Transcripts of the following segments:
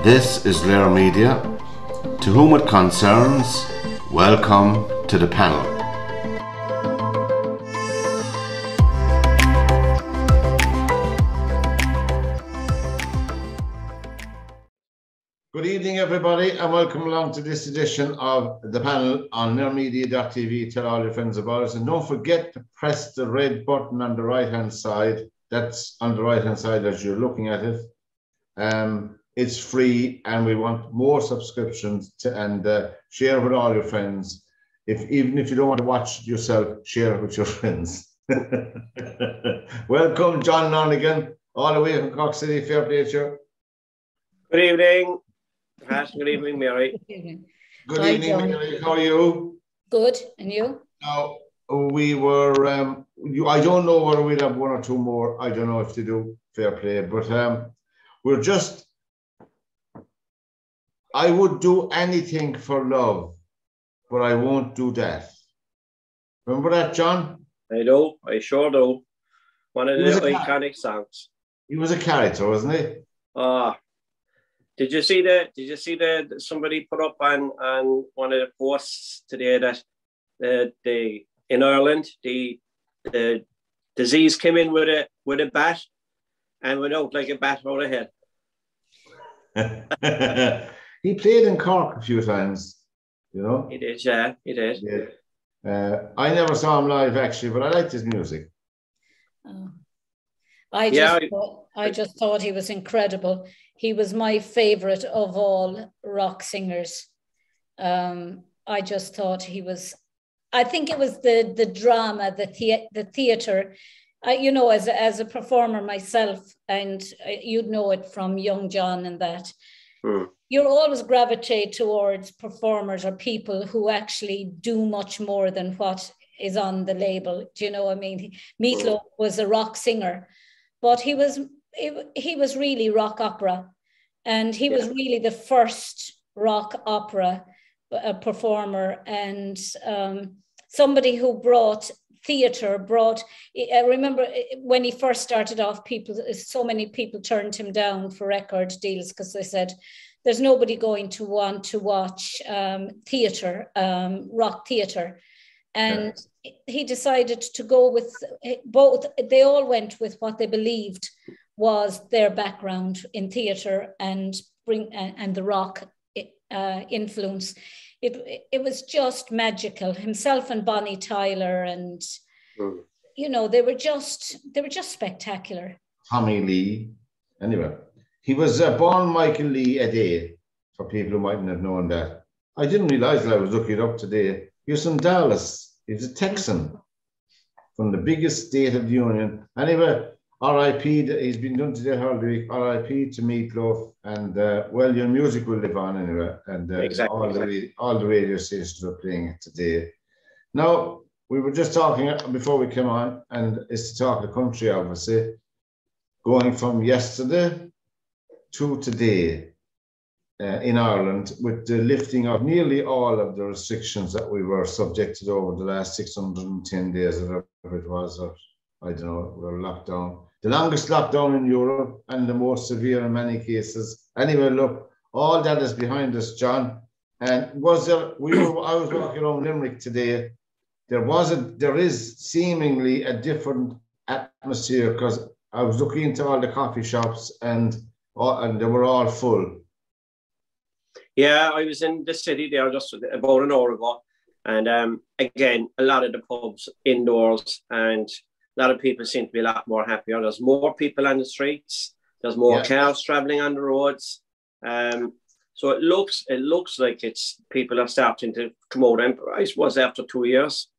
This is LiR Media. To whom it concerns, welcome to the panel. Good evening, everybody, and welcome along to this edition of the panel on LiRmedia.tv. Tell all your friends about us, and don't forget to press the red button on the right-hand side. That's on the right-hand side as you're looking at it. It's free, and we want more subscriptions and share with all your friends. Even if you don't want to watch it yourself, share it with your friends. Welcome, John Lonergan, all the way from Cork City. Fair play to you. Good evening, Pat. Good evening, Mary. Good evening, Mary. How are you? Good, and you? Now, we were, I don't know whether we'll have one or two more. I don't know if they do. Fair play. But we're just, I would do anything for love, but I won't do that. Remember that, John? I do. I sure do. One of the iconic songs. He was a character, wasn't he? Did you see the somebody put up on one of the posts today that in Ireland the disease came in with a bat and went out like a bat out of head. He played in Cork a few times, you know. He did, yeah, he did. Yeah. I never saw him live actually, but I liked his music. I just thought he was incredible. He was my favorite of all rock singers. I just thought he was. I think it was the drama, the theatre. You know, as a performer myself, and you'd know it from young John and that. You always gravitate towards performers or people who actually do much more than what is on the label. Do you know what I mean? Meatloaf was a rock singer, but he was really rock opera, and he was really the first rock opera performer, and somebody who brought theatre. I remember when he first started off, so many people turned him down for record deals because they said there's nobody going to want to watch theatre, rock theatre. And he decided to go with both. They all went with what they believed was their background in theatre and the rock influence. It was just magical. Himself and Bonnie Tyler, and you know, they were just spectacular. Tommy Lee. Anyway, he was born Michael Lee Ade, for people who mightn't have known that. I didn't realize that. I was looking it up today. He was from Dallas. He was a Texan from the biggest state of the Union. Anyway, R.I.P. He's been done today all the week. R.I.P. to Meatloaf, and well, your music will live on anyway, and exactly. all the radio stations are playing it today. Now, we were just talking before we came on, and it's to talk the country, obviously, going from yesterday to today in Ireland, with the lifting of nearly all of the restrictions that we were subjected over the last 610 days, or whatever it was, or I don't know, we were locked down. The longest lockdown in Europe, and the most severe in many cases. Anyway, look, all that is behind us, John. And I was walking around Limerick today. There is seemingly a different atmosphere, because I was looking into all the coffee shops and they were all full. Yeah, I was in the city there just about an hour ago, and again, a lot of the pubs indoors, and a lot of people seem to be a lot more happier. There's more people on the streets. There's more cars traveling on the roads. So it looks like people are starting to come out. And I suppose after 2 years,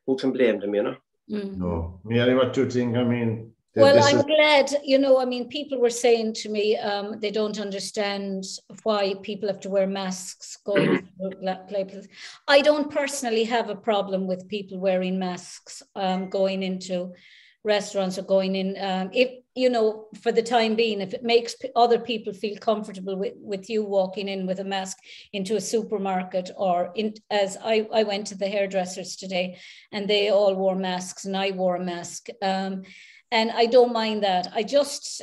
who can blame them, you know? No. Mary, what do you think? I mean... Well, I'm glad, you know, I mean, people were saying to me they don't understand why people have to wear masks going to places. I don't personally have a problem with people wearing masks going into restaurants or going in. If, you know, for the time being, if it makes other people feel comfortable with you walking in with a mask into a supermarket, or as I went to the hairdressers today and they all wore masks and I wore a mask. And I don't mind that. I just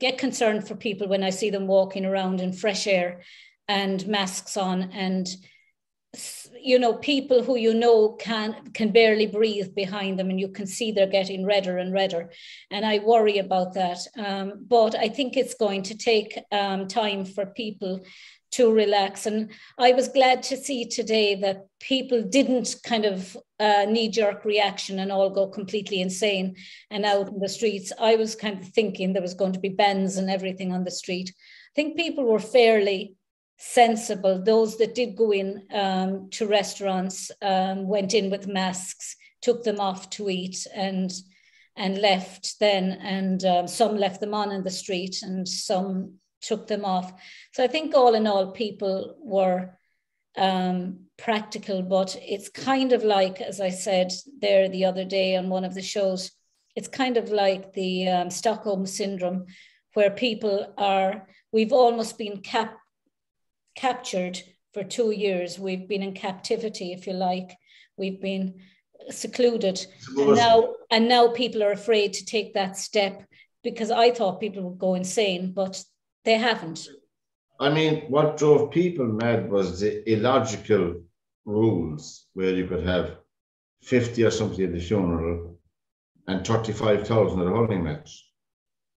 get concerned for people when I see them walking around in fresh air and masks on, and people who can barely breathe behind them, and you can see they're getting redder and redder, and I worry about that. But I think it's going to take time for people to relax. And I was glad to see today that people didn't kind of knee-jerk reaction and all go completely insane and out in the streets. I was kind of thinking there was going to be bans and everything on the street. I think people were fairly sensible. Those that did go in to restaurants went in with masks, took them off to eat, and left then. And some left them on in the street, and some took them off. So I think all in all, people were practical, but it's kind of like, as I said there the other day on one of the shows, it's kind of like the Stockholm Syndrome, where we've almost been captured for 2 years. We've been in captivity, if you like. We've been secluded. And now people are afraid to take that step, because I thought people would go insane, but they haven't. I mean, what drove people mad was the illogical rules where you could have 50 or something at the funeral and 35,000 at a hurling match.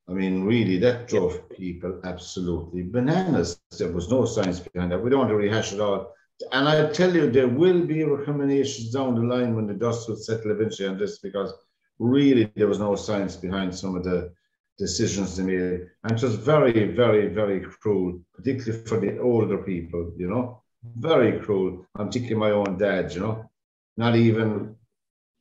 I mean, really, that drove people absolutely bananas. There was no science behind that. We don't want to rehash it all. And I tell you, there will be recriminations down the line when the dust will settle eventually on this, because really there was no science behind some of the decisions they made. And it was very, very, very cruel, particularly for the older people, very cruel. I'm thinking my own dad, not even,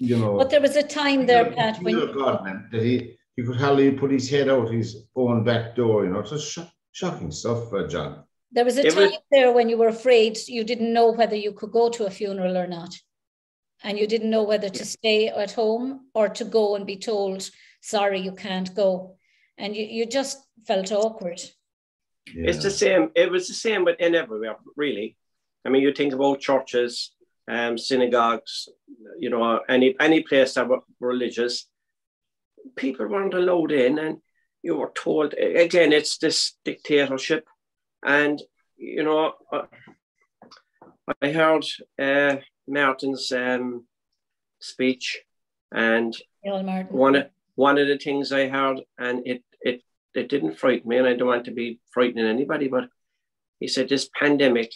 But there was a time there, Pat, when Godman, that he could hardly put his head out his own back door, It was shocking stuff, John. There was a time there when you were afraid. You didn't know whether you could go to a funeral or not. And you didn't know whether to stay at home or to go and be told, sorry, you can't go. And you just felt awkward. Yeah. It's the same. It was the same in everywhere, really. I mean, you think about churches, synagogues, any place that were religious. People weren't allowed in, and you were told, again, it's this dictatorship. And, I heard Martin's speech, and one of the things I heard, and it didn't frighten me, and I don't want to be frightening anybody, but he said this pandemic,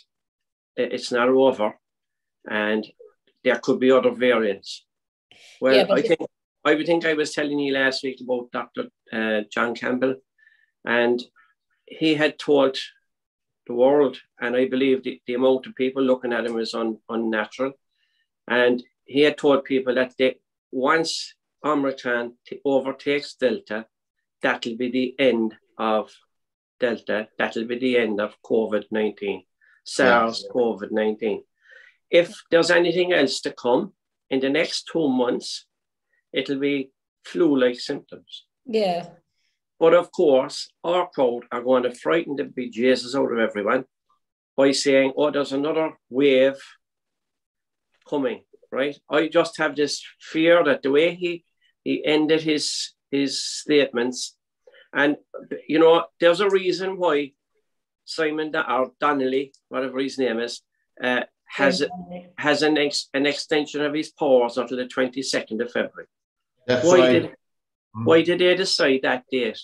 it's not over, and there could be other variants. Well, yeah, I think I was telling you last week about Dr. John Campbell, and he had told the world, and I believe the amount of people looking at him was unnatural, and he had told people that once Omicron overtakes Delta, that'll be the end of Delta, that'll be the end of COVID-19, SARS-CoV-19. If there's anything else to come in the next 2 months, it'll be flu-like symptoms. Yeah. But of course, our crowd are going to frighten the bejesus out of everyone by saying, oh, there's another wave coming, right? I just have this fear that the way he ended his statements, and, there's a reason why Simon or Donnelly, whatever his name is, has an extension of his powers until the 22nd of February. That's right. Why did they decide that date?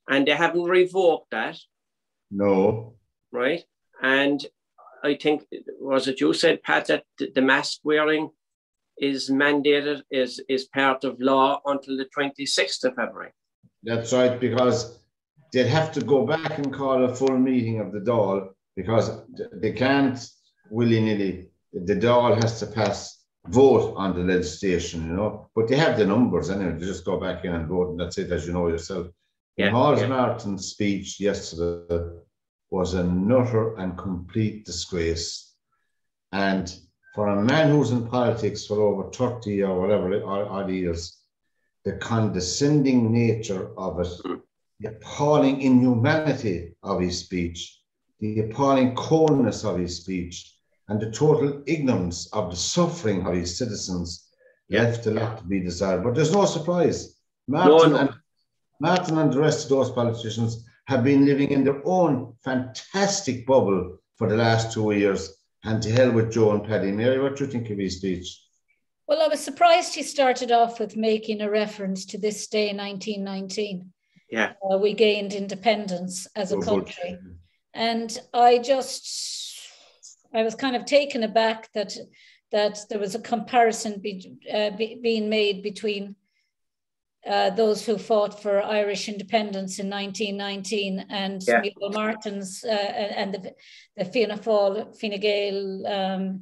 And they haven't revoked that. No. Right? And I think, was it you said, Pat, that the mask wearing is mandated, is part of law until the 26th of February? That's right, because they'd have to go back and call a full meeting of the Dáil, because they can't willy-nilly. The Dáil has to vote on the legislation, but they have the numbers anyway. They just go back in and vote, and that's it, as you know yourself. Yeah, Martin's speech yesterday was a nutter and complete disgrace. And for a man who's in politics for over 30 or whatever odd years, the condescending nature of it, the appalling inhumanity of his speech, the appalling coldness of his speech, and the total ignorance of the suffering of his citizens left a lot to be desired. But there's no surprise. Martin Martin and the rest of those politicians have been living in their own fantastic bubble for the last 2 years. And to hell with Joe and Paddy. Mary, what do you think of his speech? Well, I was surprised he started off with making a reference to this day in 1919. Yeah. We gained independence as a country. And I was kind of taken aback that there was a comparison being made between those who fought for Irish independence in 1919 and Michael Martin's and the Fianna Fáil, Fine Gael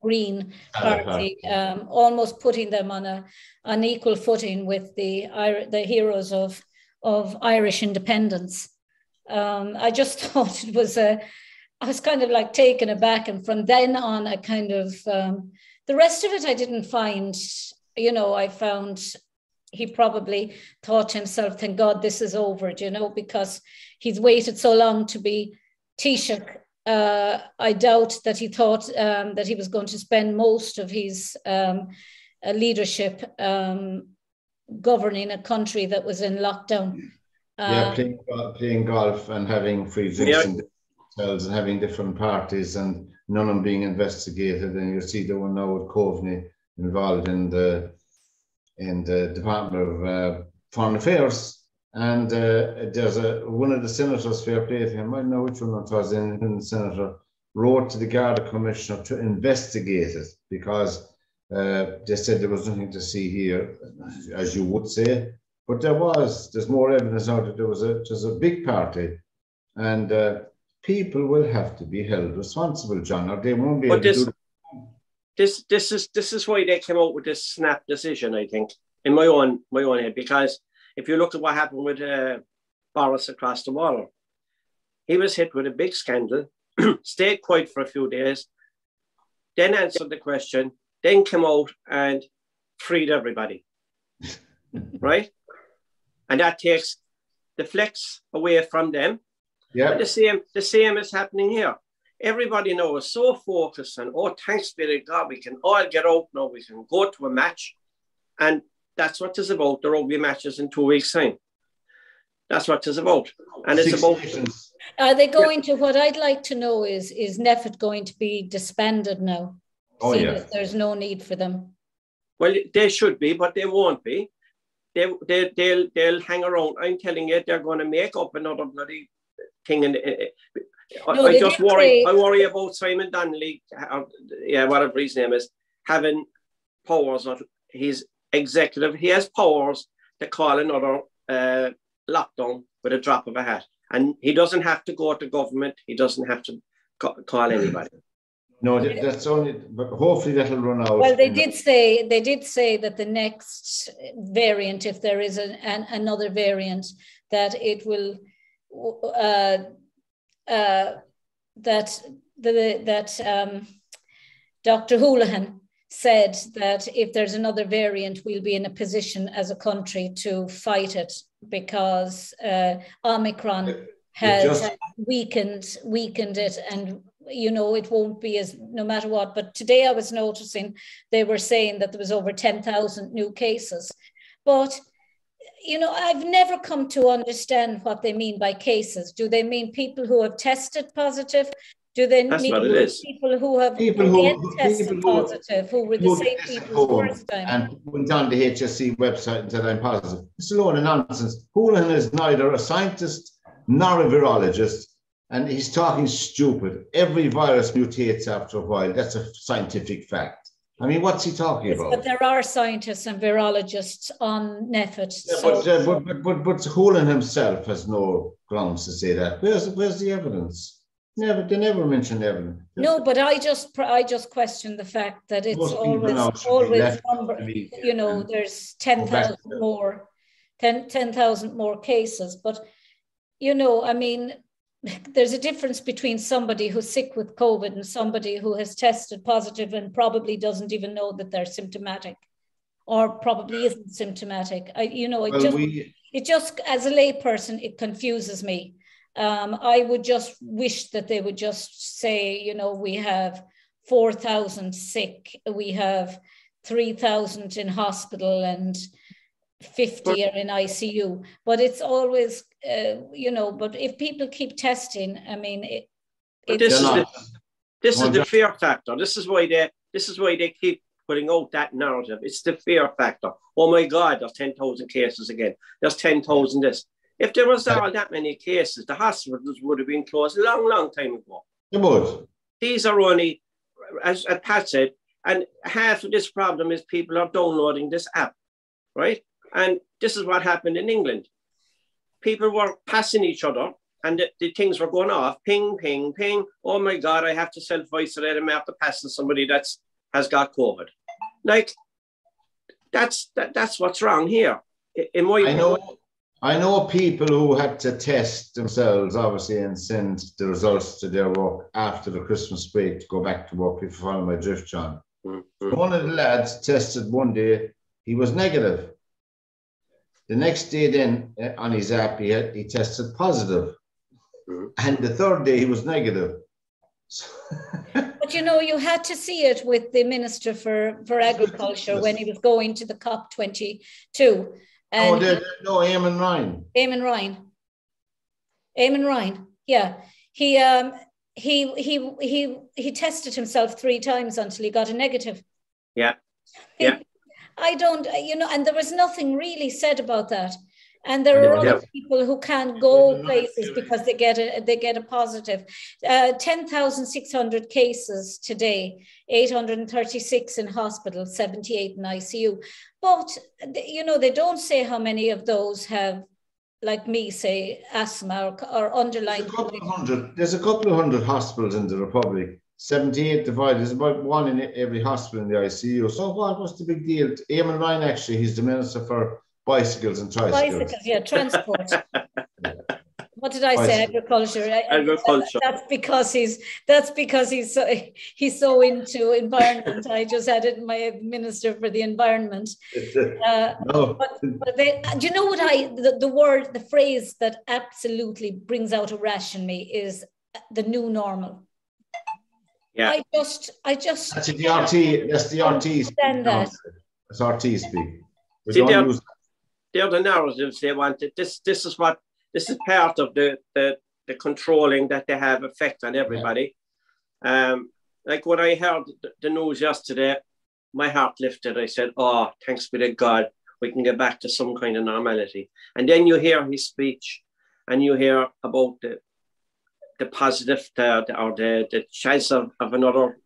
Green Party, almost putting them on an equal footing with the heroes of Irish independence. I just thought it was I was kind of like taken aback, and from then on, I kind of the rest of it I didn't find. I found he probably thought to himself, "Thank God this is over," because he's waited so long to be Taoiseach. I doubt that he thought that he was going to spend most of his leadership governing a country that was in lockdown. Playing golf and having free drinks and hotels and having different parties and none of them being investigated. And you see the one now with Coveney involved in the Department of Foreign Affairs. And there's one of the senators, fair play to him, I don't know which one it was, in the senator, wrote to the Garda Commissioner to investigate it because they said there was nothing to see here, as you would say. But there's more evidence now that there's a big party, and people will have to be held responsible, John, or they won't be able to do it. This is why they came out with this snap decision, I think, in my own head, because if you look at what happened with Boris across the water, he was hit with a big scandal, stayed quiet for a few days, then answered the question, then came out and freed everybody, right? And that takes the flex away from them. Yeah. And the same is happening here. Everybody now is so focused on, oh, thanks be to God, we can all get out now, we can go to a match. And that's what it's about. The rugby matches in 2 weeks' time. That's what it's about. And it's about... Are they going to, what I'd like to know is NEFIT going to be disbanded now? Oh, yeah. There's no need for them. Well, they should be, but they won't be. They'll hang around. I'm telling you, they're going to make up another bloody thing. I worry about Simon Donnelly, whatever his name is, having powers. He's executive. He has powers to call another lockdown with a drop of a hat. And he doesn't have to go to government. He doesn't have to call anybody. No, that's only, but hopefully that'll run out. Well, they did say that the next variant, if there is another variant, that it will Dr. Houlihan said that if there's another variant, we'll be in a position as a country to fight it because Omicron has weakened it, and it won't be as no matter what. But today I was noticing they were saying that there was over 10,000 new cases. But, I've never come to understand what they mean by cases. Do they mean people who have tested positive? Do they mean people who have tested positive, who were the same people the first time? And went on the HSC website and said, I'm positive. It's a load of nonsense. Houlihan is neither a scientist nor a virologist. And he's talking stupid. Every virus mutates after a while. That's a scientific fact. I mean, what's he talking about? But there are scientists and virologists on NEFIT. Yeah, but Honan himself has no grounds to say that. Where's the evidence? They never mention evidence. No, but I just question the fact that it's always number, there's 10,000 more, 10,000 more cases. But, I mean, there's a difference between somebody who's sick with COVID and somebody who has tested positive and probably doesn't even know that they're symptomatic or probably isn't symptomatic. It just, as a layperson, it confuses me. I would just wish that they would just say, we have 4,000 sick, we have 3,000 in hospital and 50 are in ICU, but it's always, you know, but if people keep testing, I mean, this is the fear factor. This is why they keep putting out that narrative. It's the fear factor. Oh my God, there's 10,000 cases again. There's 10,000 this. If there was all that many cases, the hospitals would have been closed a long, long time ago. It would. These are only, as Pat said, and half of this problem is people are downloading this app, right? And this is what happened in England. People were passing each other and the things were going off. Ping, ping, ping. Oh my God, I have to self-isolate. I'm after passing somebody has got COVID. Like, that's what's wrong here. I know people who had to test themselves, obviously, and send the results to their work after the Christmas break to go back to work, if you follow my drift, John. Mm-hmm. One of the lads tested one day, he was negative. The next day then, on his app, he tested positive. Mm-hmm. And the third day, he was negative. But you know, you had to see it with the Minister for Agriculture when he was going to the COP22. And Eamon Ryan. Eamon Ryan. Yeah. He tested himself 3 times until he got a negative. Yeah. Yeah. I don't, you know, and there was nothing really said about that. And there are other people who can't go places because they get a positive. 10,600 cases today, 836 in hospital, 78 in ICU. But, you know, they don't say how many of those have, like me, say, asthma or underlying. There's a couple of hundred hospitals in the Republic. 78 divided is about 1 in every hospital in the ICU. So what's the big deal? Eamon Ryan, actually, he's the Minister for Bicycles and Tricycles. Bicycles, yeah, transport. What did I say? Agriculture. Agriculture. That's because he's so into environment. I just added my Minister for the Environment. No. But do you know what the phrase that absolutely brings out a rash in me is the new normal. Yeah. I just. That's the RT. That's the RT speak. That's RT speak. They're the narratives they wanted. This is part of the controlling that they have effect on everybody. Like when I heard the news yesterday, my heart lifted. I said, "Oh, thanks be to God, we can get back to some kind of normality." And then you hear his speech, and you hear about the positive, the chance of another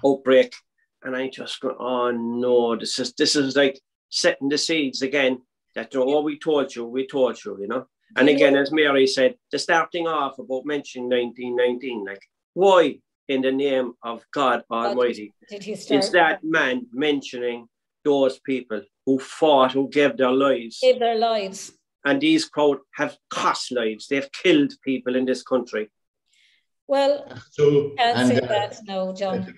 outbreak, and I just go, "Oh no, this is like setting the seeds again." That, oh, we told you, you know. And again, as Mary said, the starting off about mentioning 1919, like, why in the name of God Almighty is that man mentioning those people who fought, who gave their lives? And these crowd have cost lives. They've killed people in this country. Well, can't say that, no, John.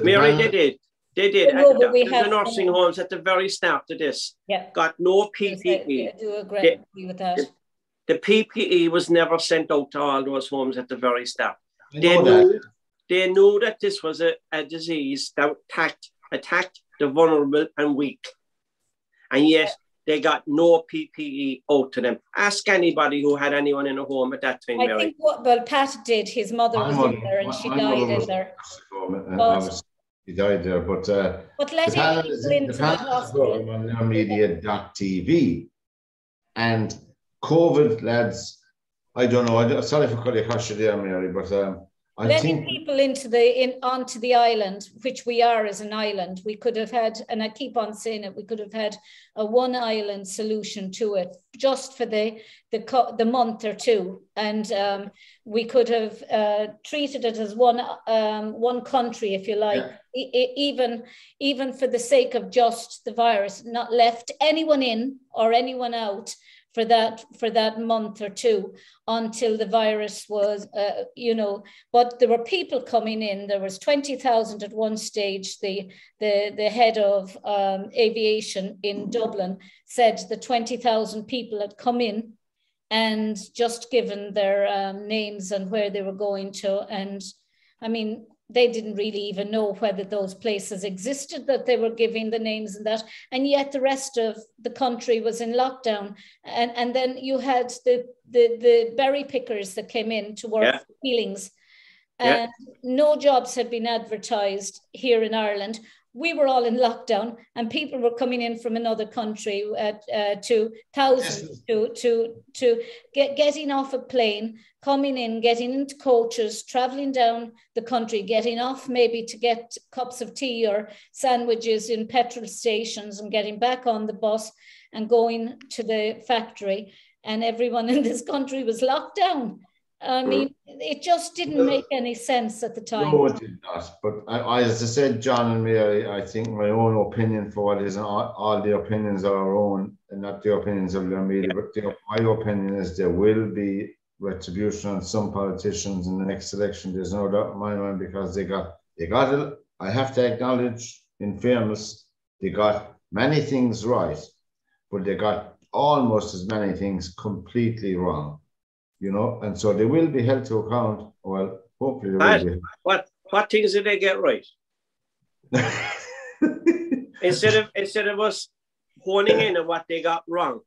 Mary, they did. They did. No, the nursing homes at the very start of this got no PPE. I do agree with that. The PPE was never sent out to all those homes at the very start. They knew that this was a disease that attacked the vulnerable and weak. And yet they got no PPE out to them. Ask anybody who had anyone in a home at that time, Mary. I think Pat did. His mother was in there and she died in there. He died there, but letting people into the hospital on LiR Media.tv and COVID, lads. I don't know. Sorry for calling you there, Mary, but letting people onto the island, which we are as an island. We could have had, and I keep on saying it, we could have had a one island solution to it just for the month or two, and we could have treated it as one country, if you like, even for the sake of just the virus, not left anyone in or anyone out for that month or two until the virus was, but there were people coming in. There was 20,000 at one stage. The head of aviation in Dublin said the 20,000 people had come in and just given their names and where they were going to. And I mean, they didn't really even know whether those places existed that they were giving the names and that. And yet the rest of the country was in lockdown. And then you had the berry pickers that came in to work for Healings. And no jobs had been advertised here in Ireland. We were all in lockdown, and people were coming in from another country to thousands to getting off a plane, coming in, getting into coaches, traveling down the country, getting off maybe to get cups of tea or sandwiches in petrol stations, and getting back on the bus and going to the factory. And everyone in this country was locked down. I mean, it just didn't make any sense at the time. No, it did not. But I as I said, John and Mary, I think my own opinion for what is all the opinions are our own, and not the opinions of LiR Media. But my opinion is there will be retribution on some politicians in the next election. There's no doubt in my mind, because they got. I have to acknowledge, in fairness, they got many things right, but they got almost as many things completely wrong. You know, and so they will be held to account. Well, hopefully they will be. What things did they get right? instead of us honing in on what they got wrong,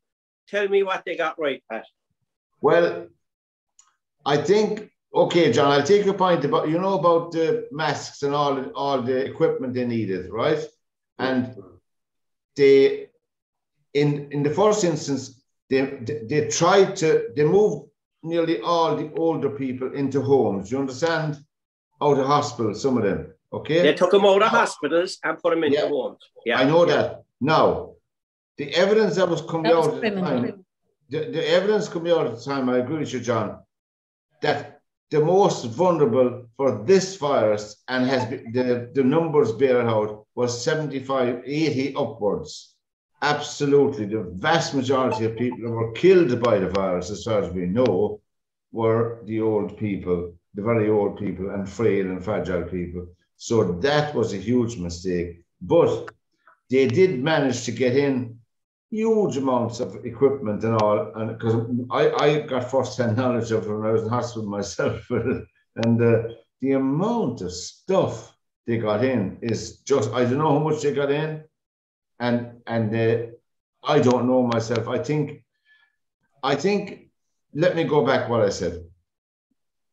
tell me what they got right, Pat. Well, I think, okay, John, I'll take your point about, you know, about the masks and all the equipment they needed, right? And they, in the first instance, they tried to, they moved nearly all the older people into homes. You understand? Out of hospitals, some of them. Okay. They took them out of hospitals and put them into homes. Yeah, I know that. Now, the evidence that was coming out at the time, the evidence coming out at the time, I agree with you, John, that the most vulnerable for this virus, and has been, the numbers bear it out, was 75, 80 upwards. Absolutely, the vast majority of people who were killed by the virus, as far as we know, were the old people, the very old people, and frail and fragile people. So that was a huge mistake. But they did manage to get in huge amounts of equipment and all, and because I got first-hand knowledge of it when I was in hospital myself, and the amount of stuff they got in is just, I don't know how much they got in. And I don't know myself. I think, let me go back what I said.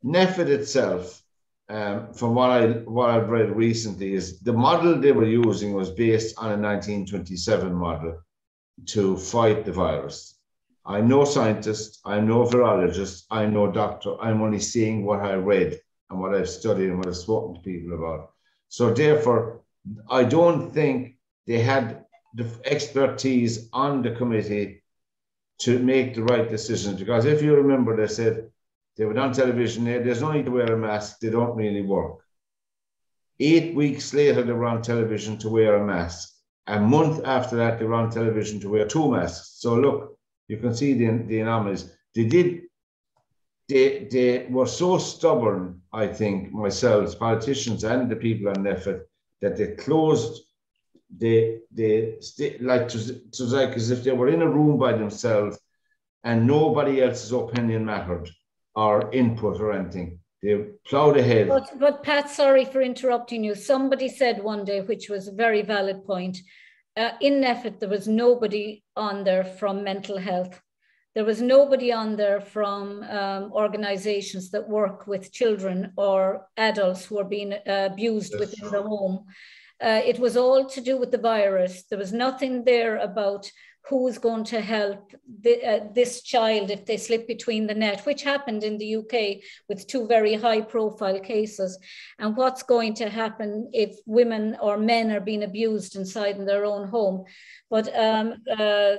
NPHET itself, from what I've read recently, is the model they were using was based on a 1927 model to fight the virus. I'm no scientist, I'm no virologist, I'm no doctor. I'm only seeing what I read and what I've studied and what I've spoken to people about. So therefore, I don't think they had the expertise on the committee to make the right decisions, because if you remember, they said they were on television, there's no need to wear a mask, they don't really work. 8 weeks later, they were on television to wear a mask. A month after that, they were on television to wear 2 masks. So look, you can see the anomalies. They were so stubborn, I think, myself, politicians and the people on NPHET, that they closed. It was like as if they were in a room by themselves and nobody else's opinion mattered or input or anything. They plowed ahead. But Pat, sorry for interrupting you. Somebody said one day, which was a very valid point, in NPHET there was nobody on there from mental health. There was nobody on there from organizations that work with children or adults who are being abused within the home. It was all to do with the virus. There was nothing there about who is going to help this child if they slip between the net, which happened in the UK with 2 very high profile cases, and what's going to happen if women or men are being abused inside in their own home. But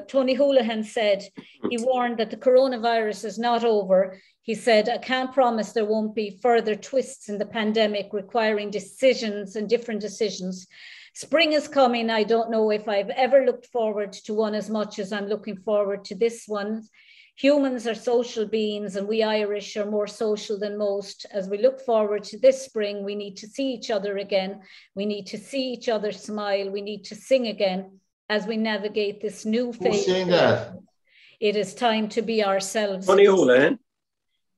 Tony Holohan said, he warned that the coronavirus is not over. He said, I can't promise there won't be further twists in the pandemic requiring decisions and different decisions. Spring is coming. I don't know if I've ever looked forward to one as much as I'm looking forward to this one. Humans are social beings, and we Irish are more social than most. As we look forward to this spring, we need to see each other again. We need to see each other smile. We need to sing again as we navigate this new phase. Who's saying that? It is time to be ourselves. Tony Holohan.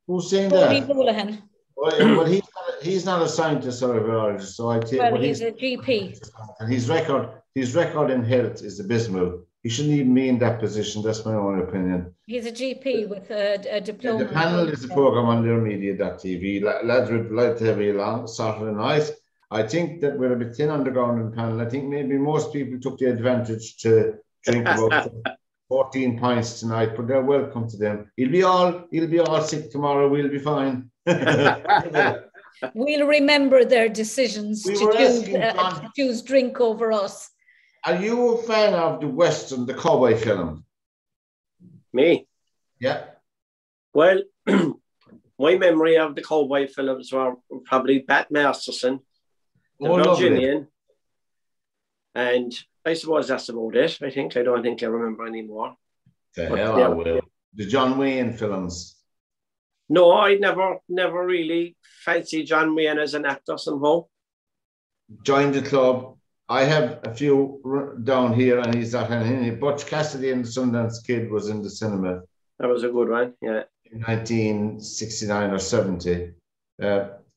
Who's saying that? Tony Holohan. Well, he's not a scientist or a biologist, so I take. Well, he's a GP. And his record in health is abysmal. He shouldn't even be in that position. That's my own opinion. He's a GP with a diploma. The panel is a program on LiR Media.tv. Lads would like to have you along Saturday night. I think that we're a bit thin on the ground in the panel. I think maybe most people took the advantage to drink about 14 pints tonight, but they're welcome to them. He'll be all sick tomorrow. We'll be fine. We'll remember their decisions to choose drink over us. Are you a fan of the cowboy film? Me? Yeah. Well, my memory of the cowboy films were probably Bat Masterson, the Virginian, and I suppose that's about it. I don't think I remember any more. I will. The John Wayne films. No, I never really fancied John Wayne as an actor somehow. Joined the club. I have a few down here, and he's not in. Butch Cassidy and the Sundance Kid was in the cinema. That was a good one, yeah. In 1969 or 70.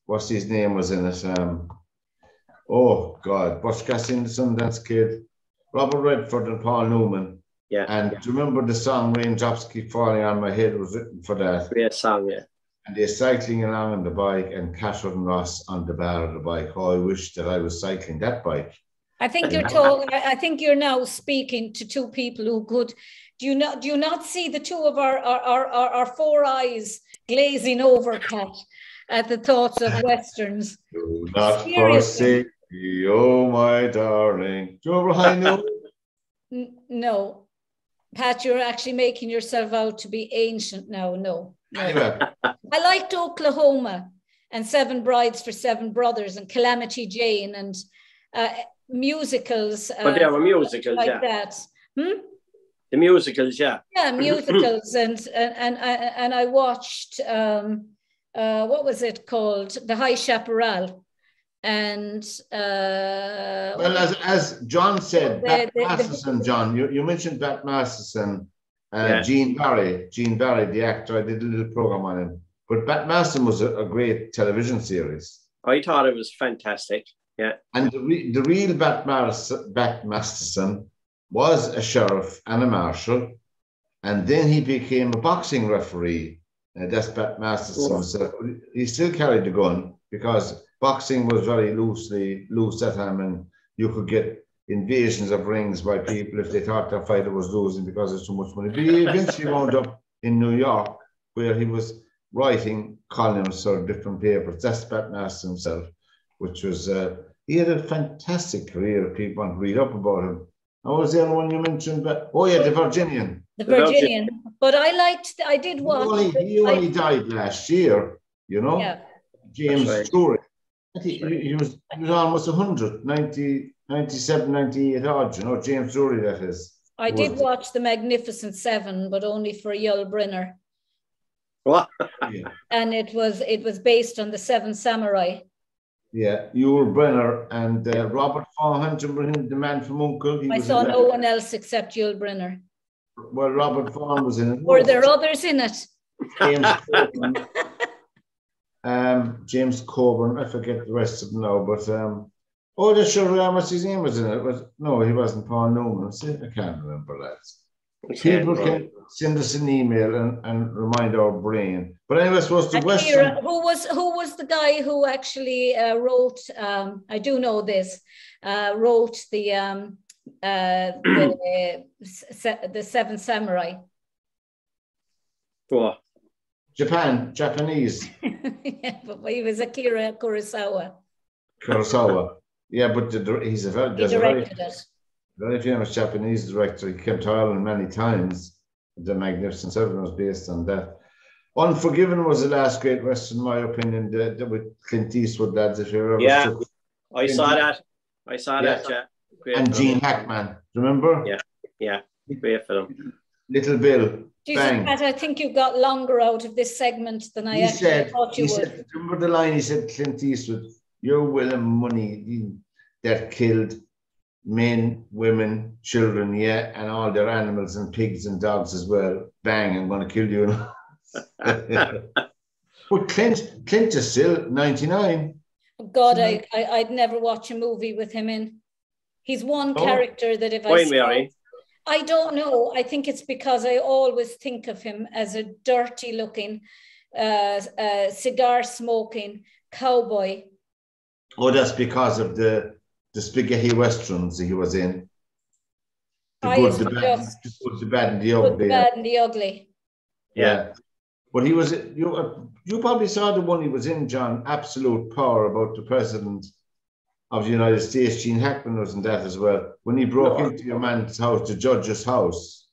What's his name was in it? Oh, God. Butch Cassidy and the Sundance Kid. Robert Redford and Paul Newman. Yeah. And do you remember the song Raindrops Keep Falling on My Head was written for that? Great song, yeah. And they're cycling along on the bike and Cashel and Ross on the bar of the bike. Oh, I wish that I was cycling that bike. I think you're now speaking to two people who could. Do you not see the two of our four eyes glazing over, Pat, at the thoughts of westerns? Do not forsake me, oh my darling. Do you remember I Knew? No, Pat, you're actually making yourself out to be ancient now. No. Anyway. I liked Oklahoma and Seven Brides for Seven Brothers and Calamity Jane and musicals. But they were musicals, like yeah. That. The musicals, yeah. Yeah, musicals, and I watched what was it called? The High Chaparral, and well, as John said, Bat Masterson, John, you mentioned Bat Masterson, yeah. Gene Barry, the actor. I did a little program on him, but Bat Masterson was a great television series. I thought it was fantastic. Yeah, and the real Bat Masterson was a sheriff and a marshal, and then he became a boxing referee. That's Bat Masterson. So he still carried the gun because boxing was very loose at him, and you could get invasions of rings by people if they thought their fighter was losing because there's too much money. But he eventually wound up in New York, where he was writing columns for different papers. That's Bat Masterson himself, which was he had a fantastic career. People want to read up about him. What was the other one you mentioned? Oh yeah, the Virginian. The Virginian. But I did watch. He only died last year, you know. Yeah. James Drury. He was almost 100, 97, 98 odd, you know, James Drury, that is. I did watch The Magnificent Seven, but only for Yul Brynner. What? Yeah. And it was based on the Seven Samurai. Yeah, Yul Brynner and Robert Vaughan, the man from Uncle. I saw no one else except Yul Brynner. Well, Robert Vaughan was in it. Were there others in it? James Coburn, I forget the rest of them now, but that's sure what's his name was in it. No, he wasn't Paul Newman. I can't remember that. People can send us an email and remind our brain. But anyway, I suppose the Western... Who was the guy who actually wrote, I do know this, wrote the Seven Samurai? What? Japanese. Yeah, but he was Akira Kurosawa. Yeah, but he's a very famous Japanese director. He came to Ireland many times. The Magnificent Seven was based on that. Unforgiven was the last great Western, in my opinion, with Clint Eastwood, lads. If you ever I saw that. Yeah. And Gene Hackman, remember? Yeah. Great film. Little Bill. Jesus, Pat, I think you got longer out of this segment than I thought you would. Remember the line he said, Clint Eastwood, "Your will and money that killed men, women, children, and all their animals and pigs and dogs as well. Bang, I'm going to kill you." But Clint is still 99. God, I'd never watch a movie with him in. He's one character that if Why, Mary? I don't know. I think it's because I always think of him as a dirty looking, cigar smoking cowboy. Oh, that's because of the spaghetti westerns he was in. The good, the bad, and the ugly. The bad and the ugly. Yeah. But he was, you probably saw the one he was in, John, Absolute Power, about the president of the United States. Gene Hackman was in that as well. When he broke into your man's house, the judge's house.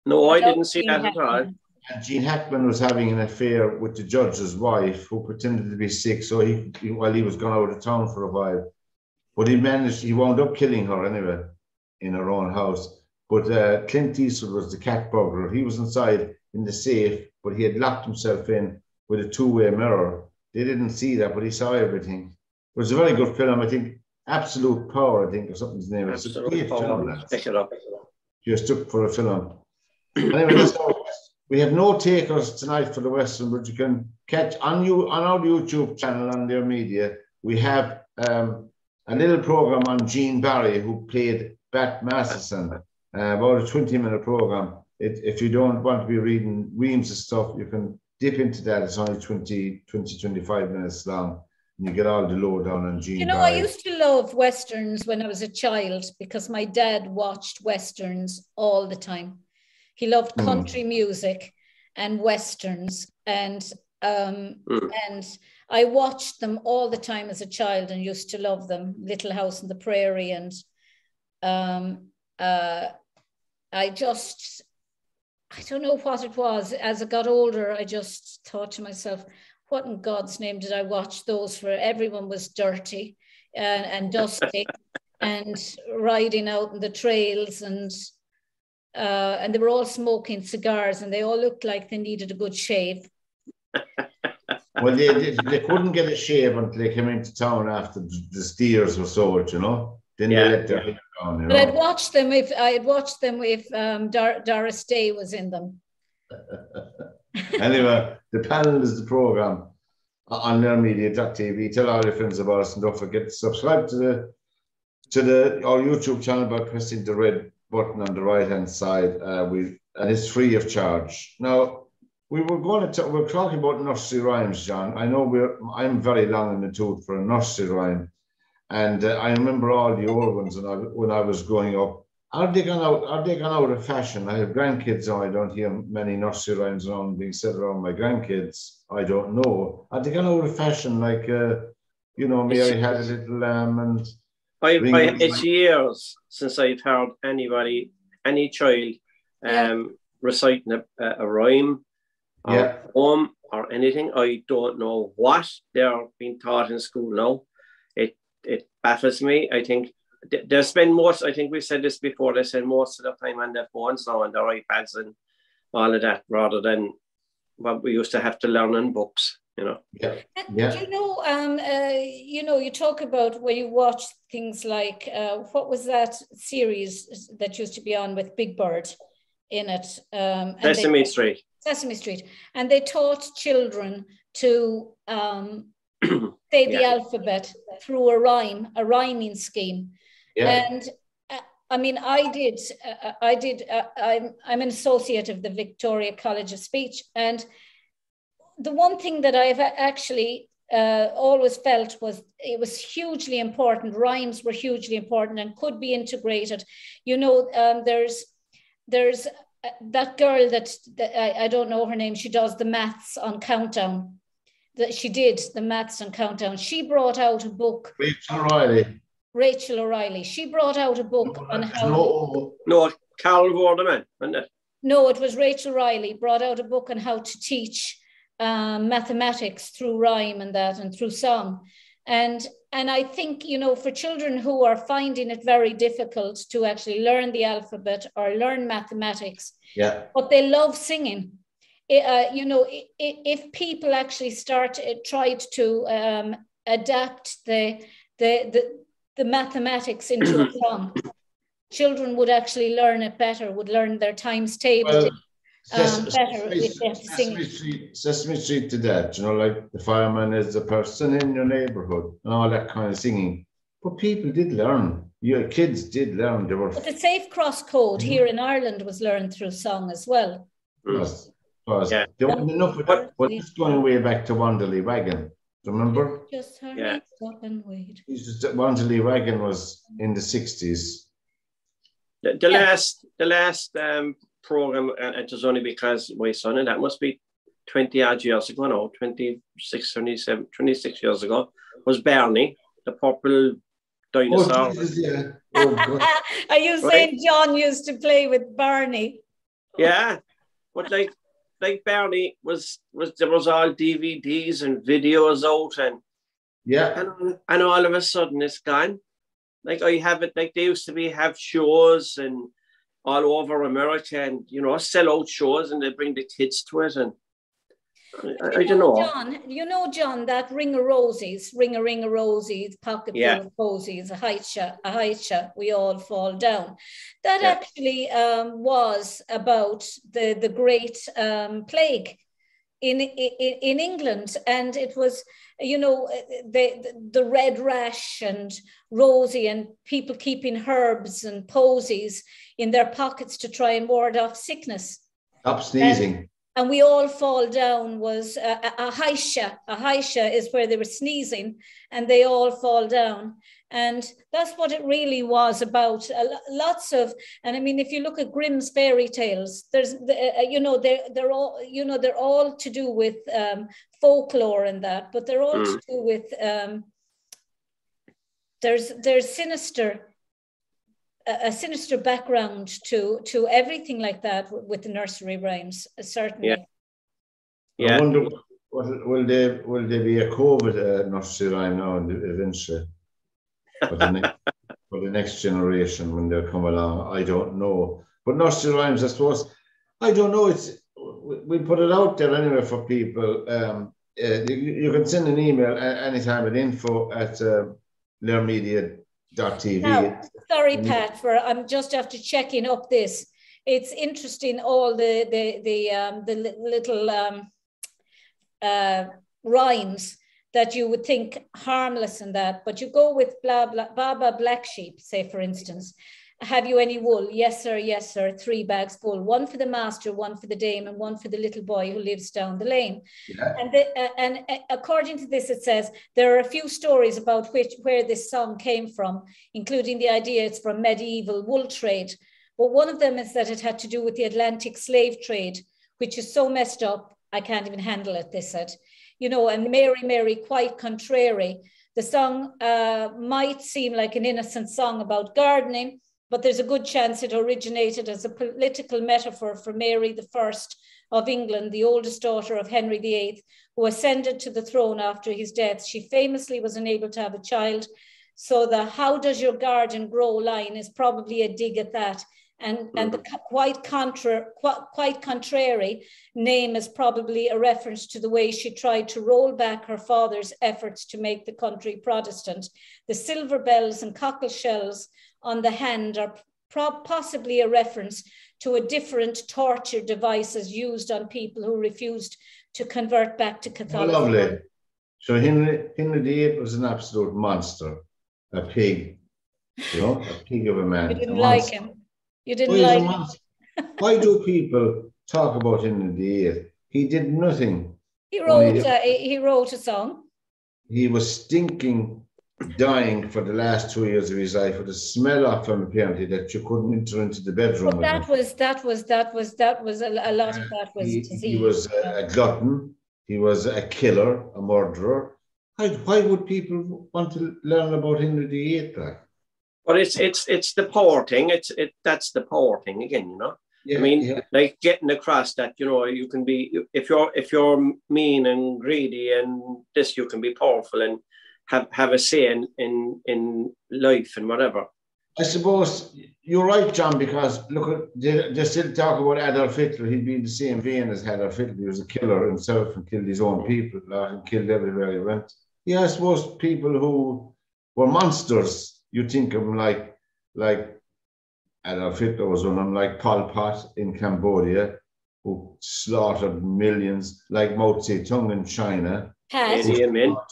No, I didn't see that at all. And Gene Hackman was having an affair with the judge's wife, who pretended to be sick. So while he was gone out of town for a while, but he wound up killing her anyway in her own house. But Clint Eastwood was the cat burglar. He was inside in the safe, but he had locked himself in with a two-way mirror. They didn't see that, but he saw everything. It was a very good film. I think Absolute Power, I think, or something's name. It's a great film. Pick it up. Just took for a film. Anyway, we have no takers tonight for the Western, but you can catch on our YouTube channel on LiR Media. We have a little program on Gene Barry, who played Bat Masterson, about a 20-minute program. If you don't want to be reading reams of stuff, you can dip into that. It's only 25 minutes long. And you get all the lowdown on Gene Barry. I used to love Westerns when I was a child because my dad watched Westerns all the time. He loved country music and Westerns. And I watched them all the time as a child and used to love them. Little House on the Prairie. And I don't know what it was. As I got older, I just thought to myself, what in God's name did I watch those for? Everyone was dirty and dusty and riding out in the trails and they were all smoking cigars and they all looked like they needed a good shave. Well, they couldn't get a shave until they came into town after the steers were sold, you know. Then they let their hair down, you know. But I'd watch them if Doris Day was in them. Anyway, the panel is the program on LiRmedia.tv. Tell all your friends about us and don't forget to subscribe to our YouTube channel by pressing the red button on the right hand side. And it's free of charge. Now, we're talking about nursery rhymes, John. I know I'm very long in the tooth for a nursery rhyme. And I remember all the old ones when I was growing up. Are they gone out of fashion? I have grandkids now. I don't hear many nursery rhymes around being said around my grandkids. I don't know. Are they gone out of fashion? Like, Mary had a little lamb and... It's years since I've heard any child reciting a rhyme or a poem or anything. I don't know what they're being taught in school now. It baffles me. I think they spend most, I think we've said this before, they spend most of their time on their phones now and their iPads and all of that rather than what we used to have to learn in books, you know. You talk about when you watch things like, what was that series that used to be on with Big Bird in it? Sesame Street. Sesame Street. And they taught children to say the alphabet through a rhyming scheme. Yeah. And I mean, I'm an associate of the Victoria College of Speech. And the one thing that I've actually always felt was it was hugely important. Rhymes were hugely important and could be integrated. You know, there's that girl that I don't know her name. She does the maths on Countdown. She did the maths on Countdown. She brought out a book. Rachel O'Reilly. She brought out a book on how... No, Carol Vorderman, wasn't it? No, it was Rachel O'Reilly brought out a book on how to teach mathematics through rhyme and that and through song. And I think, you know, for children who are finding it very difficult to actually learn the alphabet or learn mathematics, but they love singing. If people actually tried to adapt the mathematics into a song, children would actually learn it better, would learn their times table. better with them singing. Sesame Street to that, you know, like the fireman is the person in your neighborhood and all that kind of singing. But people did learn. Your kids did learn. They were. But the Safe Cross Code here in Ireland was learned through song as well. Was. Yeah. There wasn't enough of that. But it's going way back to Wanderley Wagon. Remember? Just hurry, stop and wait. Wanderley Wagon was in the 60s. The last program, and it was only because my son, and that must be 20 odd years ago now, 26 years ago, was Barney, the purple dinosaur. Oh, Jesus, yeah. Oh, God. Are you saying John used to play with Barney? Yeah, but like Barney was there was all DVDs and videos out, and and all of a sudden it's gone. Like I have it, like they used to have shows and all over America, and you know, sell out shows, and they bring the kids to it, and I don't know. John, that Ring a Rosies, pocket full of posies, a heicha, we all fall down. That actually was about the great plague in England, and it was, you know, the red rash and Rosie and people keeping herbs and posies in their pockets to try and ward off sickness. Stop sneezing. And we all fall down was a haisha. A haisha is where they were sneezing and they all fall down. And that's what it really was about. Lots of, and I mean, if you look at Grimm's fairy tales, there's, they're all to do with folklore and that, but they're all to do with, there's a sinister background to everything like that with the nursery rhymes, certainly. I wonder, will there be a COVID nursery rhyme now eventually for the next generation when they come along? I don't know. But nursery rhymes, I suppose, I don't know. We put it out there anyway for people. You can send an email anytime at info@LiRmedia.tv. Now, sorry, Pat, I'm just after checking up this. It's interesting, all the little rhymes that you would think harmless and that, but you go with Baba Black Sheep, say for instance. Have you any wool? Yes, sir, 3 bags full. 1 for the master, 1 for the dame, and 1 for the little boy who lives down the lane. Yeah. And according to this, it says there are a few stories about where this song came from, including the idea it's from medieval wool trade. But one of them is that it had to do with the Atlantic slave trade, which is so messed up, I can't even handle it, they said. You know, and Mary, Mary, quite contrary. The song might seem like an innocent song about gardening, but there's a good chance it originated as a political metaphor for Mary I of England, the oldest daughter of Henry VIII, who ascended to the throne after his death. She famously was unable to have a child. So the "how does your garden grow" line is probably a dig at that. And the quite contrary name is probably a reference to the way she tried to roll back her father's efforts to make the country Protestant. The silver bells and cockle shells on the hand are possibly a reference to a different torture devices used on people who refused to convert back to Catholicism. Oh, lovely. So Henry VIII was an absolute monster, a pig, you know, a pig of a man. You didn't like him. You didn't like him. Why do people talk about Henry VIII? He did nothing. He wrote a song. He was stinking, dying for the last 2 years of his life with a smell off him, apparently, that you couldn't enter into the bedroom. But that was a lot of that was disease. He was a glutton. He was a killer, a murderer. Why would people want to learn about Henry VIII? But it's the power thing. That's the power thing again, you know. Yeah, I mean, like getting across that, you know, you can be, if you're mean and greedy and this, you can be powerful and have a say in life and whatever. I suppose you're right, John, because look, they still talk about Adolf Hitler. He'd be in the same vein as Adolf Hitler. He was a killer himself and killed his own people and killed everywhere he went. Yeah, I suppose people who were monsters, you think of them like Adolf Hitler was one of them, like Pol Pot in Cambodia who slaughtered millions, like Mao Zedong in China. Pat, People.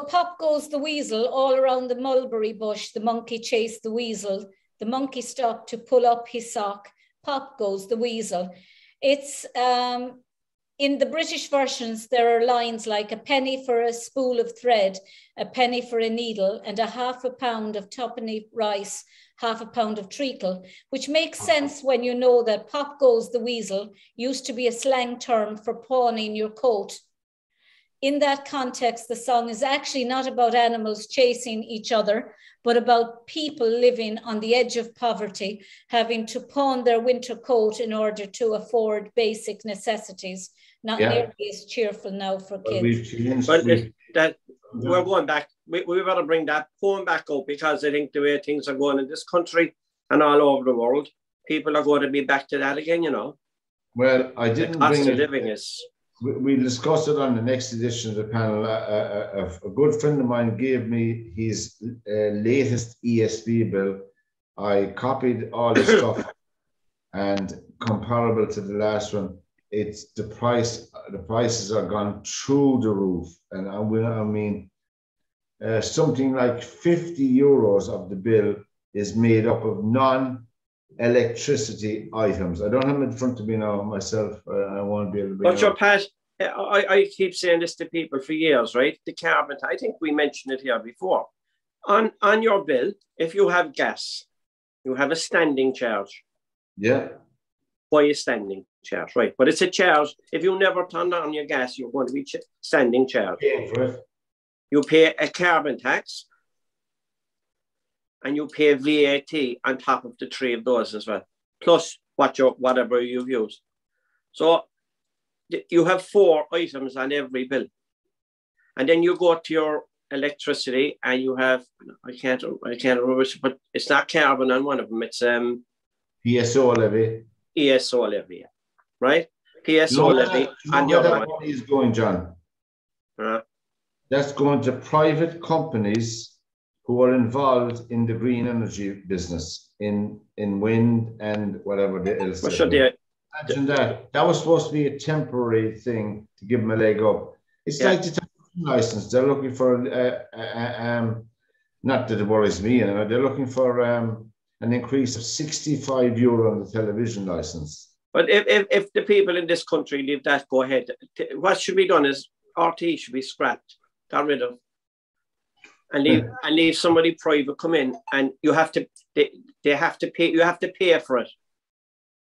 Pop Goes the Weasel, all around the mulberry bush, the monkey chased the weasel. The monkey stopped to pull up his sock. Pop goes the weasel. It's in the British versions, there are lines like a penny for a spool of thread, a penny for a needle, and a half a pound of twopenny rice, half a pound of treacle, which makes sense when you know that Pop Goes the Weasel used to be a slang term for pawning your coat. In that context, the song is actually not about animals chasing each other, but about people living on the edge of poverty, having to pawn their winter coat in order to afford basic necessities. Not nearly as cheerful now for kids. We're going back. We better bring that poem back up, because I think the way things are going in this country and all over the world, people are going to be back to that again, you know. Well, I didn't bring it. Living is. We'll discuss it on the next edition of the panel. A good friend of mine gave me his latest ESB bill. I copied all the stuff, and comparable to the last one, it's the prices are gone through the roof. And I mean, something like 50 euros of the bill is made up of non-electricity items. I don't have them in front of me now myself. I won't be able to bring it up. Pat, I keep saying this to people for years, right? The carbon, I think we mentioned it here before. On your bill, if you have gas, you have a standing charge. Yeah. Why a standing charge, right? But it's a charge. If you never turn on your gas, you're going to be standing charge. Paying for it. You pay a carbon tax, and you pay VAT on top of the three of those as well, plus whatever you've used. So you have 4 items on every bill, and then you go to your electricity, and you have I can't remember, but it's not carbon on one of them. It's ESO levy. ESO levy, right? PSO levy. And the other money is going, John. That's going to private companies who are involved in the green energy business, in wind and whatever else. Imagine that. That was supposed to be a temporary thing to give them a leg up. It's like the television license. They're looking for, not that it worries me, anyway, they're looking for an increase of €65 on the television license. But if the people in this country leave that go ahead, what should be done is RT should be scrapped, got rid of, and leave somebody private come in, and you have to they have to pay. You have to pay for it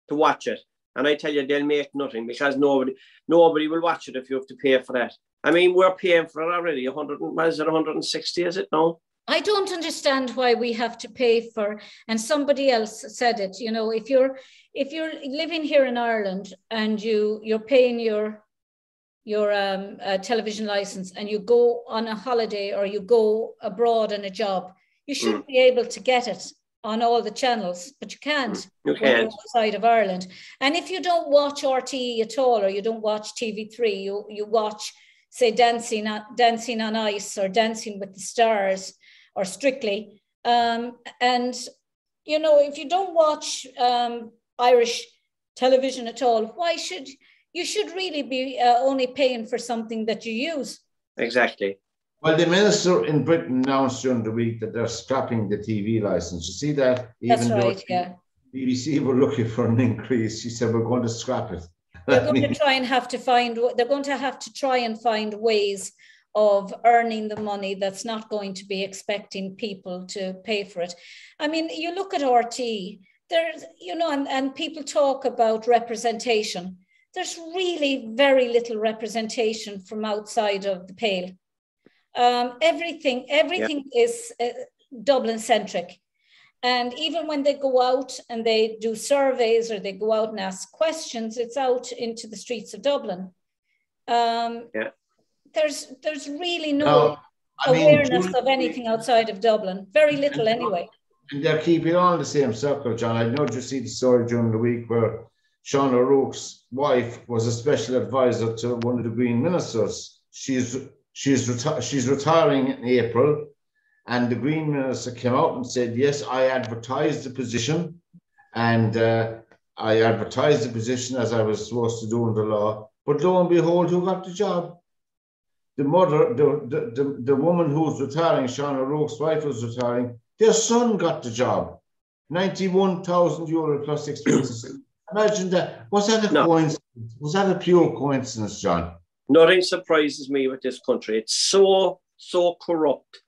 to watch it. And I tell you, they'll make nothing, because nobody will watch it if you have to pay for that. I mean, we're paying for it already. 160? Is it no? I don't understand why we have to pay for. And somebody else said it. You know, if you're living here in Ireland and you're paying your television license, and you go on a holiday or you go abroad on a job, you should be able to get it on all the channels, but you can't. You can't. Outside of Ireland. And if you don't watch RTE at all, or you don't watch TV3, you watch, say, Dancing on Ice or Dancing with the Stars or Strictly. And, you know, if you don't watch Irish television at all, you should really be only paying for something that you use. Exactly. Well, the minister in Britain announced during the week that they're scrapping the TV license. You see that? That's right, yeah. BBC were looking for an increase. She said, we're going to scrap it. They're going to have to try and find ways of earning the money that's not going to be expecting people to pay for it. I mean, you look at RT, there's, you know, and people talk about representation. There's really very little representation from outside of the Pale. Everything is Dublin centric. And even when they go out and they do surveys or they go out and ask questions, it's out into the streets of Dublin. There's really no awareness of anything outside of Dublin. Very little anyway. And they're keeping on the same circle, John. I know you see the story during the week where Sean O'Rourke's wife was a special advisor to one of the Green ministers. She's retiring in April, and the Green minister came out and said, yes, I advertised the position, and I advertised the position as I was supposed to do in the law, but lo and behold, who got the job? The mother, the woman who's retiring, Sean O'Rourke's wife was retiring, their son got the job. 91,000 euro plus expenses. Imagine that. Was that a coincidence? Was that a pure coincidence, John? Nothing surprises me with this country. It's so corrupt.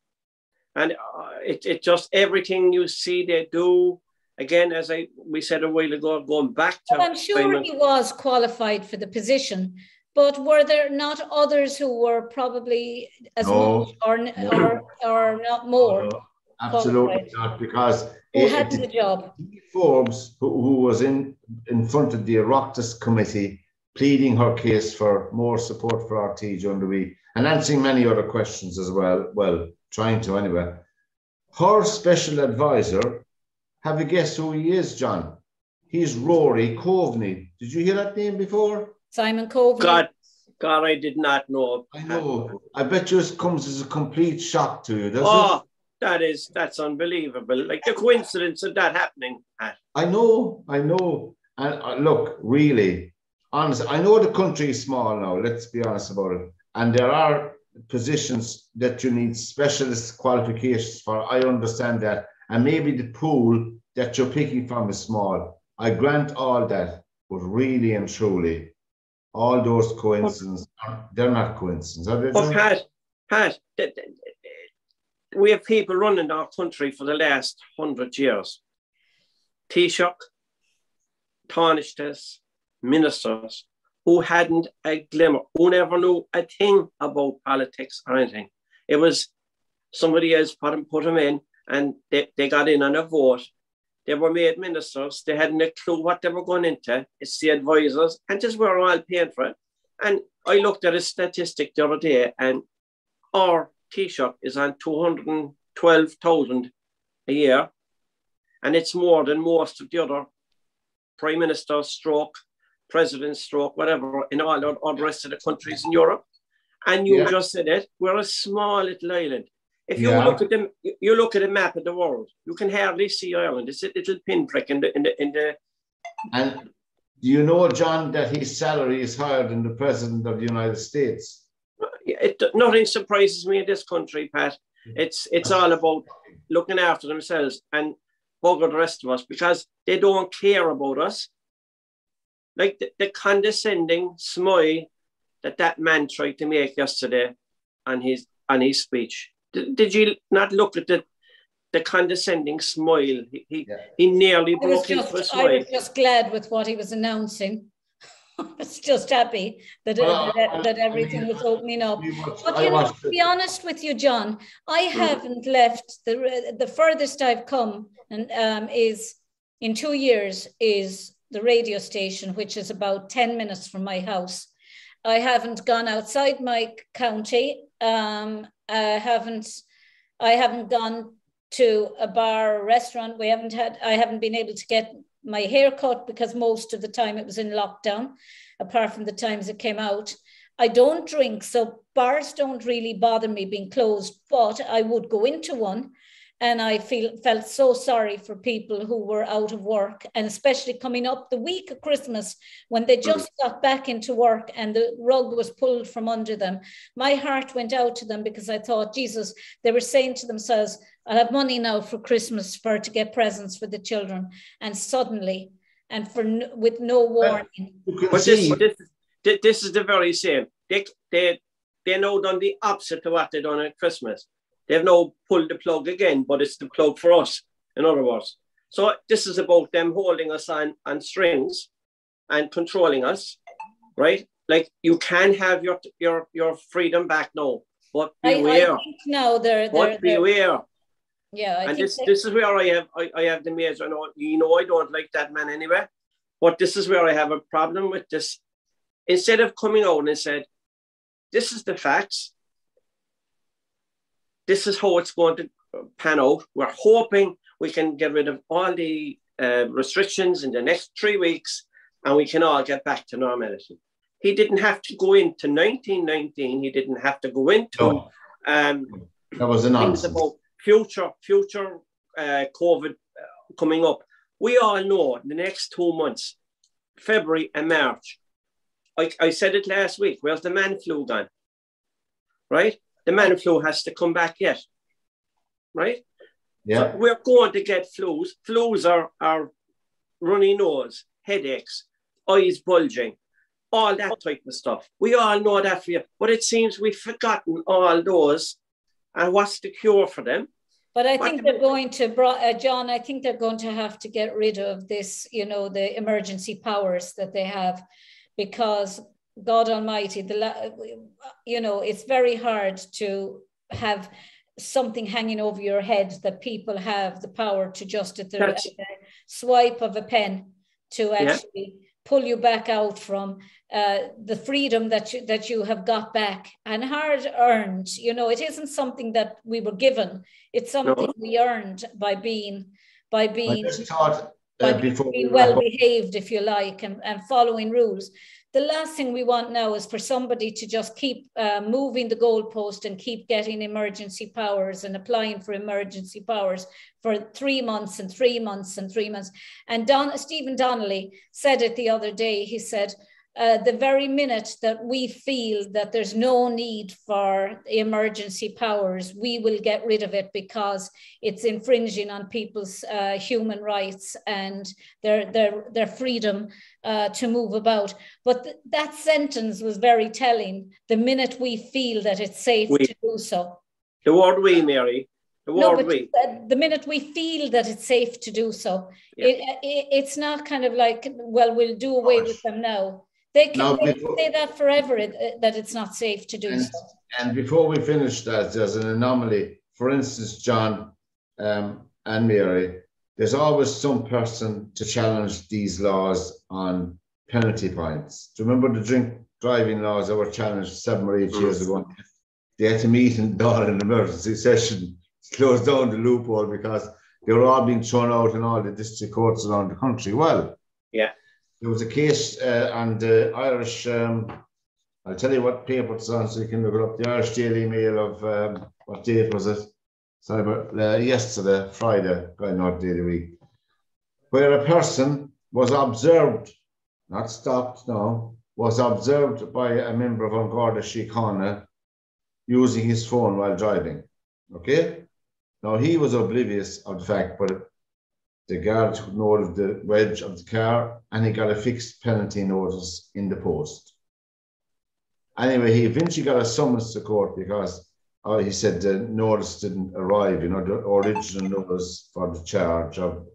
And it just, everything you see they do, again, as we said a while ago, going back to... Well, I'm sure he was qualified for the position, but were there not others who were probably as much or not more? No, absolutely not, because... Who had the job? Forbes, who was in front of the Oireachtas committee, pleading her case for more support for RT during the week, and answering many other questions as well. Well, trying to anyway. Her special advisor, have you guessed who he is, John? He's Rory Coveney. Did you hear that name before? Simon Coveney. God, I did not know. I know. I bet you it comes as a complete shock to you, doesn't it? That's unbelievable. Like the coincidence of that happening. I know. And look, really, honestly, I know the country is small now, let's be honest about it. And there are positions that you need specialist qualifications for. I understand that. And maybe the pool that you're picking from is small. I grant all that. But really and truly, all those coincidences, they're not coincidences, are they? But Pat, we have people running our country for the last 100 years. Taoiseach, Taoiseachs, ministers who hadn't a glimmer, who never knew a thing about politics or anything. It was somebody else put them in, and they got in on a vote. They were made ministers. They hadn't a clue what they were going into. It's the advisors, and just we're all paying for it. And I looked at a statistic the other day, and our Taoiseach is on 212,000 a year, and it's more than most of the other prime ministers, stroke, presidents, stroke, whatever, in all the rest of the countries in Europe. And you just said it, we're a small little island. If you look at them, you look at a map of the world, you can hardly see Ireland. It's a little pinprick in the. And do you know, John, that his salary is higher than the President of the United States? Nothing surprises me in this country, Pat. It's all about looking after themselves and bugger the rest of us, because they don't care about us. Like the condescending smile that man tried to make yesterday on his speech. Did you not look at the condescending smile? He nearly broke into a smile. I was just glad with what he was announcing. I was just happy that everything was opening up. But you know, to be honest with you, John, I haven't left the furthest I've come, and is in 2 years is the radio station, which is about 10 minutes from my house. I haven't gone outside my county. I haven't gone to a bar or restaurant. I haven't been able to get my hair cut because most of the time it was in lockdown, apart from the times it came out. I don't drink, so bars don't really bother me being closed, but I would go into one, and I felt so sorry for people who were out of work, and especially coming up the week of Christmas when they just got back into work and the rug was pulled from under them. My heart went out to them, because I thought, Jesus, they were saying to themselves, I'll have money now for Christmas to get presents for the children. And suddenly, and with no warning. But this is the very same. They now done the opposite of what they done at Christmas. They've now pulled the plug again, but it's the plug for us, in other words. So this is about them holding us on strings and controlling us, right? Like, you can have your freedom back now, but beware. I think now beware. Yeah, and this is where I have the major. I don't like that man anyway, but this is where I have a problem with this. Instead of coming out and said, this is the facts, this is how it's going to pan out. We're hoping we can get rid of all the restrictions in the next 3 weeks, and we can all get back to normality. He didn't have to go into 1919. He didn't have to go into that was a nonsense. Things about future COVID coming up. We all know in the next 2 months February and March. I said it last week. Where's the man flu gone? Right? The man flu has to come back yet. Right? Yeah. So we're going to get flus. Flus are runny nose, headaches, eyes bulging, all that type of stuff. We all know that for you. But it seems we've forgotten all those. And what's the cure for them? But I think they're going to, John, I think they're going to have to get rid of this, you know, the emergency powers that they have, because God Almighty, you know, it's very hard to have something hanging over your head that people have the power to just at the swipe of a pen to actually pull you back out from the freedom that you have got back and hard earned. You know, it isn't something that we were given. It's something we earned by being well behaved, if you like, and following rules. The last thing we want now is for somebody to just keep moving the goalpost and keep getting emergency powers and applying for emergency powers for 3 months and 3 months and 3 months. And Stephen Donnelly said it the other day. He said, the very minute that we feel that there's no need for emergency powers, we will get rid of it because it's infringing on people's human rights and their freedom to move about. But that sentence was very telling. The minute we feel that it's safe to do so. The word we, Mary. The minute we feel that it's safe to do so, it's not kind of like, well, we'll do away with them now. They can say that forever, that it's not safe to do so. And before we finish that, there's an anomaly. For instance, John and Mary, there's always some person to challenge these laws on penalty points. Do you remember the drink driving laws that were challenged 7 or 8 years ago? They had to meet in an emergency session, close down the loophole because they were all being thrown out in all the district courts around the country. Well, there was a case on the Irish, I'll tell you what paper it's on so you can look it up, the Irish Daily Mail of, what date was it? Sorry, yesterday, Friday, going not day of the week, where a person was observed, not stopped, no, was observed by a member of Garda Síochána using his phone while driving, okay? Now, he was oblivious of the fact, but the guard noted the wedge of the car and he got a fixed penalty notice in the post. Anyway, he eventually got a summons to court because he said the notice didn't arrive, you know, the original notice for the charge of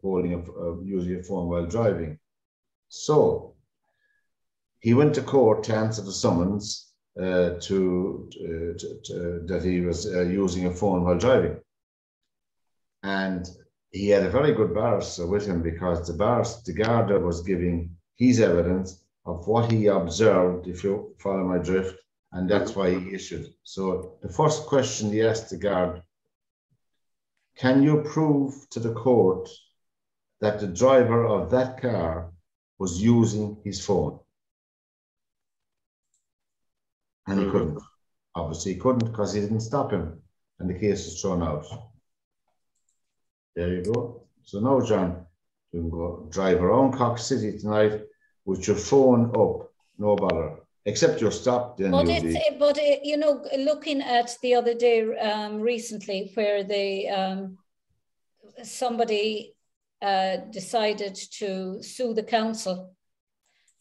using a phone while driving. So he went to court to answer the summons that he was using a phone while driving. And he had a very good barrister with him because the Garda was giving his evidence of what he observed, if you follow my drift, and that's why he issued. So the first question he asked the guard, can you prove to the court that the driver of that car was using his phone? And he couldn't. Obviously he couldn't because he didn't stop him and the case was thrown out. There you go. So now, John, you can go drive around Cork City tonight with your phone up, no bother. Except you're stopped. Then you know, looking at the other day recently, where somebody decided to sue the council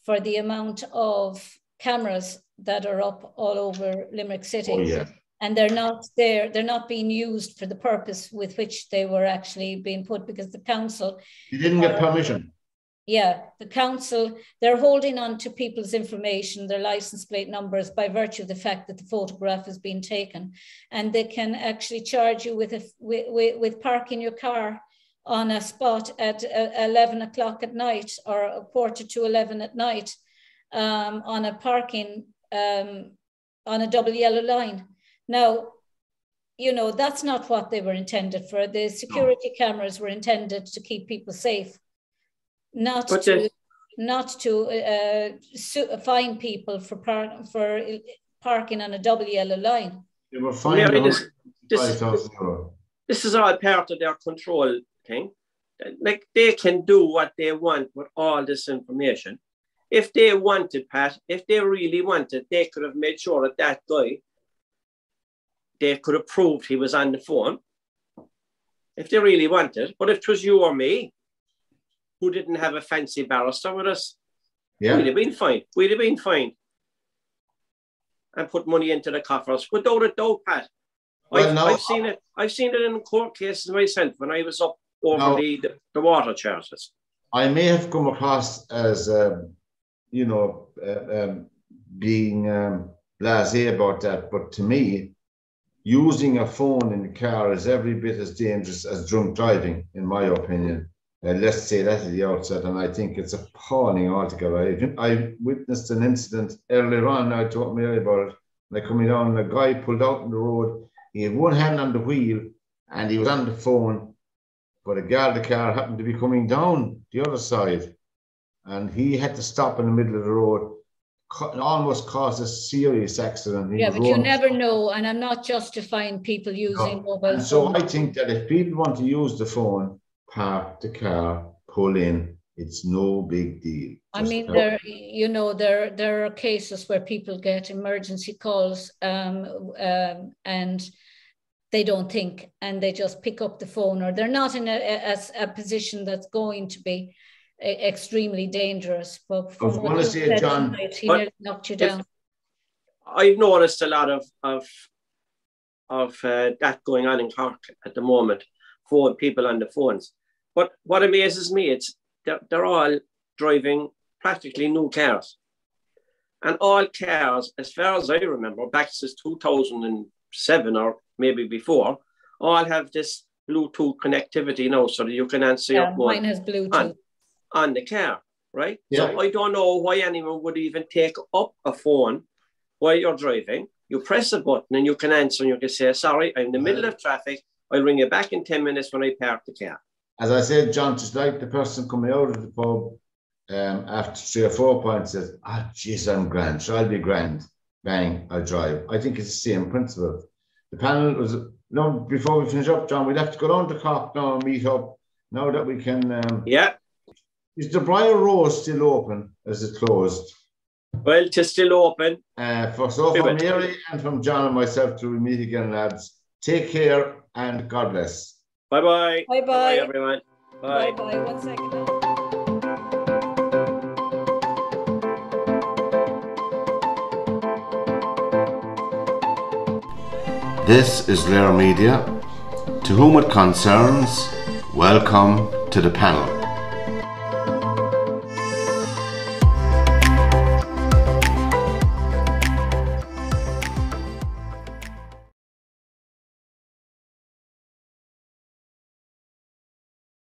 for the amount of cameras that are up all over Limerick City. Oh, yeah. And they're not there, they're not being used for the purpose with which they were actually being put, because the council... You didn't get permission. Yeah, the council, they're holding on to people's information, their license plate numbers, by virtue of the fact that the photograph has been taken. And they can actually charge you with parking your car on a spot at 11 o'clock at night or a quarter to 11 at night on a parking, on a double yellow line. Now, you know, that's not what they were intended for. The security cameras were intended to keep people safe, not to fine people for parking on a double yellow line. They were fined €5,000. This is all part of their control thing. Like, they can do what they want with all this information. if they wanted, Pat, if they really wanted, they could have made sure that that guy, they could have proved he was on the phone if they really wanted. But if it was you or me who didn't have a fancy barrister with us, we'd have been fine. We'd have been fine. And put money into the coffers. Without a doubt, Pat. I've seen it. I've seen it in court cases myself when I was up over the water charges. I may have come across as, being blasé about that, but to me, using a phone in the car is every bit as dangerous as drunk driving, in my opinion. Let's say that at the outset, and I think it's appalling altogether. I witnessed an incident earlier on. I told Mary about it. Like coming down, a guy pulled out on the road. He had one hand on the wheel, and he was on the phone. But a guard of the car happened to be coming down the other side, and he had to stop in the middle of the road. Almost caused a serious accident. But you never know, and I'm not justifying people using mobile phones. So I think that if people want to use the phone, park the car, pull in, it's no big deal. I mean, there are cases where people get emergency calls and they don't think, and they just pick up the phone, or they're not in a position that's going to be extremely dangerous. But from what you said tonight, he nearly knocked you down. I've noticed a lot of that going on in Cork at the moment, for people on the phones. But what amazes me, it's they're all driving practically new cars. And all cars, as far as I remember, back since 2007 or maybe before, all have this Bluetooth connectivity now, so that you can answer your phone. Mine has Bluetooth. On the car, right? Yeah. So I don't know why anyone would even take up a phone while you're driving. You press a button and you can answer, and you can say, sorry, I'm in the middle of traffic. I'll ring you back in 10 minutes when I park the car. As I said, John, just like the person coming out of the pub after 3 or 4 points says, geez, I'm grand. So I'll be grand. Bang, I'll drive. I think it's the same principle. The panel was, before we finish up, John, we'd have to go down to Cork now and meet up. Now that we can... Is the Briar Rose still open? Is it closed? Well, it's still open. From Mary and from John and myself, till we meet again, lads. Take care and God bless. Bye-bye. Bye-bye. Bye, everyone. Bye. Bye-bye. 1 second. This is LiR Media. To whom it concerns, welcome to the panel.